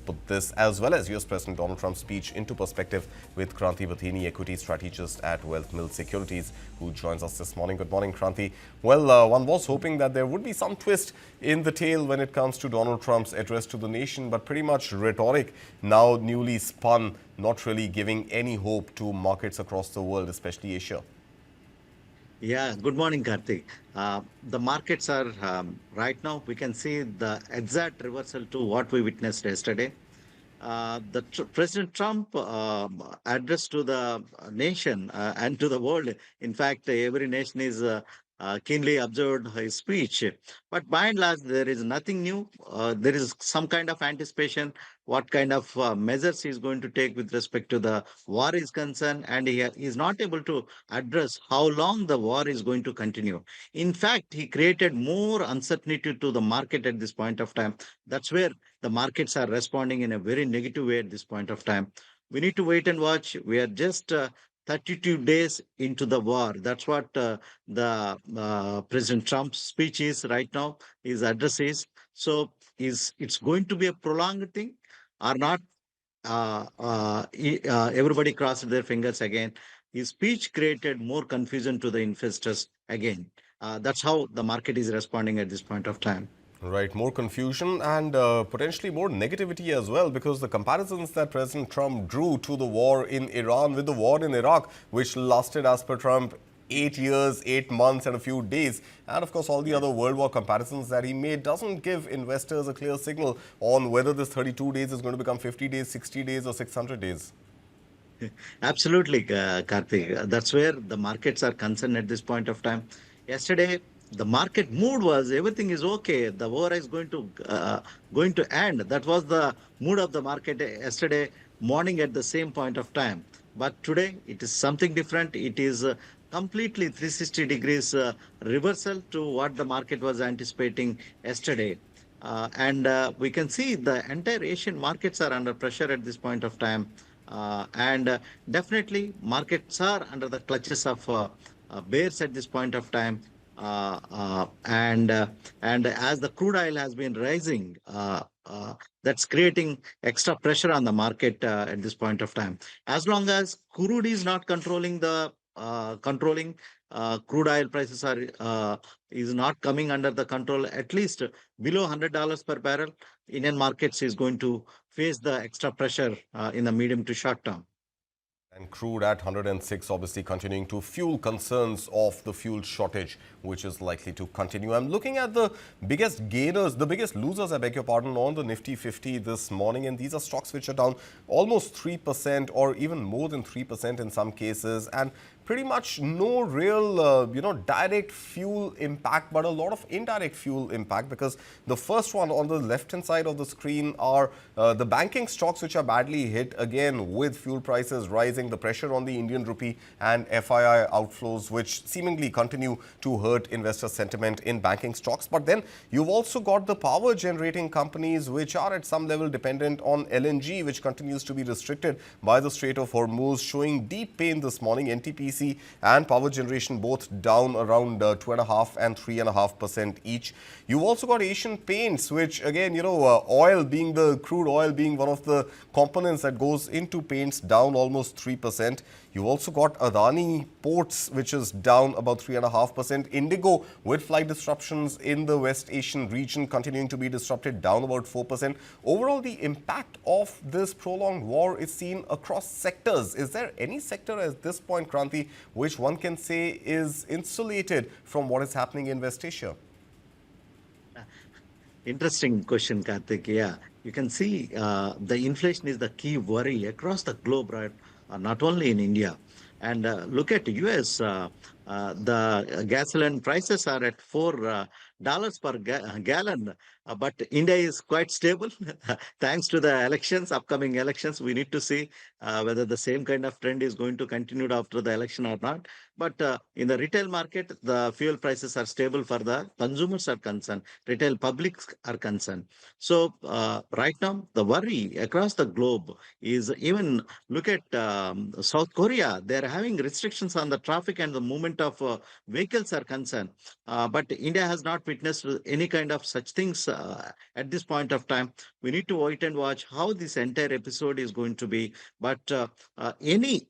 put this as well as US President Donald Trump's speech into perspective with Kranthi Bathini, equity strategist at Wealthmills Securities, who joins us this morning. Good morning, Kranthi. Well, one was hoping that there would be some twist in the tale when it comes to Donald Trump's address to the nation, but pretty much rhetoric now newly spun, not really giving any hope to markets across the world, especially Asia. Yeah, good morning, Kartik. The markets are right now, we can see the exact reversal to what we witnessed yesterday. President Trump address to the nation and to the world. In fact, every nation is keenly observed his speech. But by and large, there is nothing new. There is some kind of anticipation what kind of measures he is going to take with respect to the war is concerned, and he is not able to address how long the war is going to continue. In fact, he created more uncertainty to the market at this point of time. That's where the markets are responding in a very negative way at this point of time. We need to wait and watch. We are just 32 days into the war. That's what the President Trump's speech is right now, his address is. So is it's going to be a prolonged thing or not? Everybody crossed their fingers again. His speech created more confusion to the investors again. That's how the market is responding at this point of time. Right, more confusion and potentially more negativity as well, because the comparisons that President Trump drew to the war in Iran with the war in Iraq, which lasted, as per Trump, 8 years, 8 months, and a few days, and of course all the other World War comparisons that he made, doesn't give investors a clear signal on whether this 32 days is going to become 50 days, 60 days, or 600 days. Absolutely, Karthik. That's where the markets are concerned at this point of time. Yesterday, the market mood was everything is okay. The war is going to end. That was the mood of the market yesterday morning at the same point of time. But today, it is something different. It is completely 360 degrees reversal to what the market was anticipating yesterday. And we can see the entire Asian markets are under pressure at this point of time. And definitely, markets are under the clutches of bears at this point of time. And as the crude oil has been rising, that's creating extra pressure on the market at this point of time. As long as crude is not controlling, crude oil prices are is not coming under the control, at least below $100 per barrel, Indian markets is going to face the extra pressure in the medium to short term. And crude at 106, obviously continuing to fuel concerns of the fuel shortage, which is likely to continue. I'm looking at the biggest gainers, the biggest losers, I beg your pardon, on the Nifty 50 this morning. And these are stocks which are down almost 3% or even more than 3% in some cases. And pretty much no real, direct fuel impact, but a lot of indirect fuel impact, because the first one on the left-hand side of the screen are the banking stocks, which are badly hit again with fuel prices rising, the pressure on the Indian rupee and FII outflows, which seemingly continue to hurt investor sentiment in banking stocks. But then you've also got the power generating companies, which are at some level dependent on LNG, which continues to be restricted by the Strait of Hormuz, showing deep pain this morning. NTPC and power generation both down around 2.5% and 3.5% each. You've also got Asian Paints, which again, oil being the crude oil being one of the components that goes into paints, down almost 3%. You've also got Adani Ports, which is down about 3.5%. Indigo, with flight disruptions in the West Asian region continuing to be disrupted, down about 4%. Overall, the impact of this prolonged war is seen across sectors. Is there any sector at this point, Kranthi, which one can say is insulated from what is happening in West Asia? Interesting question, Karthik. Yeah, you can see the inflation is the key worry across the globe, right? Not only in India. And look at US, the gasoline prices are at $4 per gallon, but India is quite stable thanks to the elections, upcoming elections. We need to see whether the same kind of trend is going to continue after the election or not. But in the retail market, the fuel prices are stable for the consumers are concerned, retail publics are concerned. So right now, the worry across the globe is even look at South Korea. They're having restrictions on the traffic and the movement of vehicles are concerned. But India has not witnessed any kind of such things at this point of time. We need to wait and watch how this entire episode is going to be. But any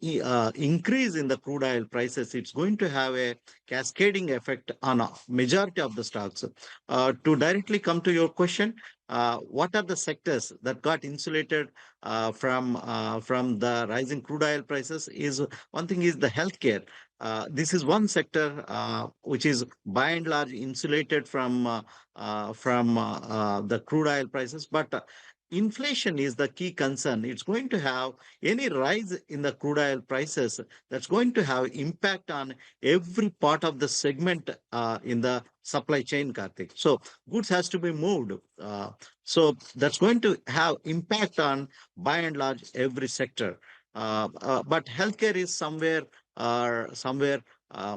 increase in the crude oil prices, it's going to have a cascading effect on a majority of the stocks. To directly come to your question, what are the sectors that got insulated from the rising crude oil prices? Is one thing is the healthcare. This is one sector which is by and large insulated from the crude oil prices, but inflation is the key concern. It's going to have any rise in the crude oil prices that's going to have impact on every part of the segment in the supply chain, Kartik. So goods has to be moved. So that's going to have impact on by and large every sector. But healthcare is somewhere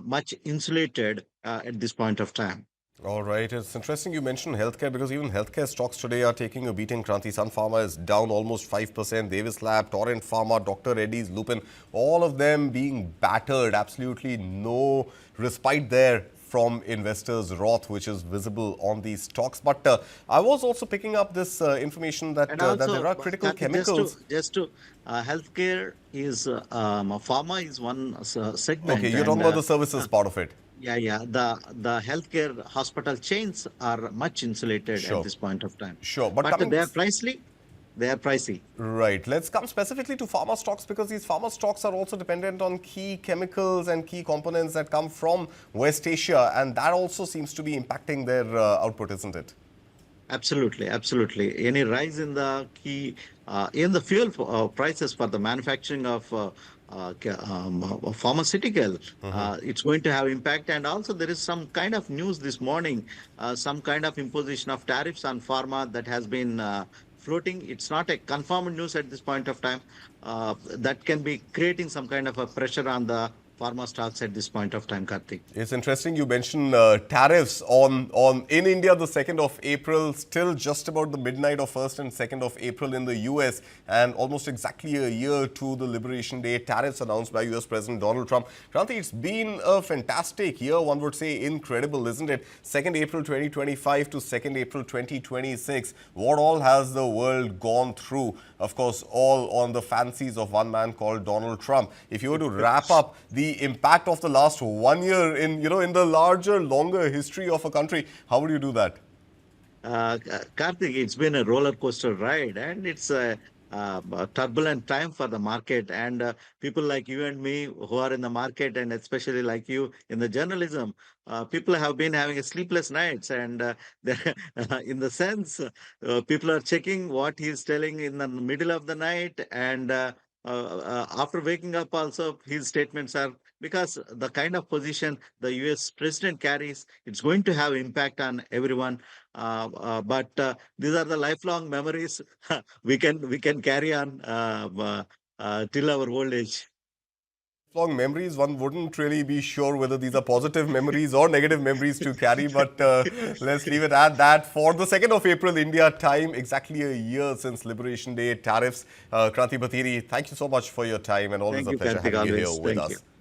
much insulated at this point of time. All right. It's interesting you mentioned healthcare because even healthcare stocks today are taking a beating. Kranthi, Sun Pharma is down almost 5%. Davis Lab, Torrent Pharma, Dr. Reddy's, Lupin, all of them being battered. Absolutely no respite there from investors' wrath, which is visible on these stocks. But I was also picking up this information that, And that also, there are critical Kartik, chemicals. just to healthcare is pharma is one segment, Okay, you're talking and about the services part of it. yeah, the healthcare hospital chains are much insulated at Sure. this point of time. Sure. But But coming they are pricey. They are pricey. Right. Let's come specifically to pharma stocks because these pharma stocks are also dependent on key chemicals and key components that come from West Asia, and that also seems to be impacting their output, isn't it? Absolutely, absolutely. Any rise in the key in the fuel prices for the manufacturing of pharmaceutical, it's going to have impact. And also, there is some kind of news this morning, some kind of imposition of tariffs on pharma that has been floating. It's not a confirmed news at this point of time. That can be creating some kind of a pressure on the pharma stocks at this point of time, Kartik. It's interesting you mentioned tariffs on in India the 2nd of April, still just about the midnight of 1st and 2nd of April in the US, and almost exactly a year to the Liberation Day, tariffs announced by US President Donald Trump. Kranthi, it's been a fantastic year, one would say incredible, isn't it? 2nd April 2025 to 2nd April 2026. What all has the world gone through? Of course, all on the fancies of one man called Donald Trump. If you were to wrap up the impact of the last 1 year in the larger, longer history of a country, how would you do that? Karthik, it's been a roller coaster ride, and it's a turbulent time for the market. And people like you and me who are in the market, and especially like you in the journalism, people have been having a sleepless nights. And in the sense, people are checking what he's telling in the middle of the night, and after waking up also his statements are, because the kind of position the US president carries, it's going to have impact on everyone. But these are the lifelong memories we can carry on till our old age. Long memories, one wouldn't really be sure whether these are positive memories or negative memories to carry, but let's leave it at that. For the 2nd of April, India time, exactly a year since Liberation Day, tariffs. Kranthi, Bathini, thank you so much for your time, and always Thank a you, pleasure Karthik, having you always. here with Thank us. you.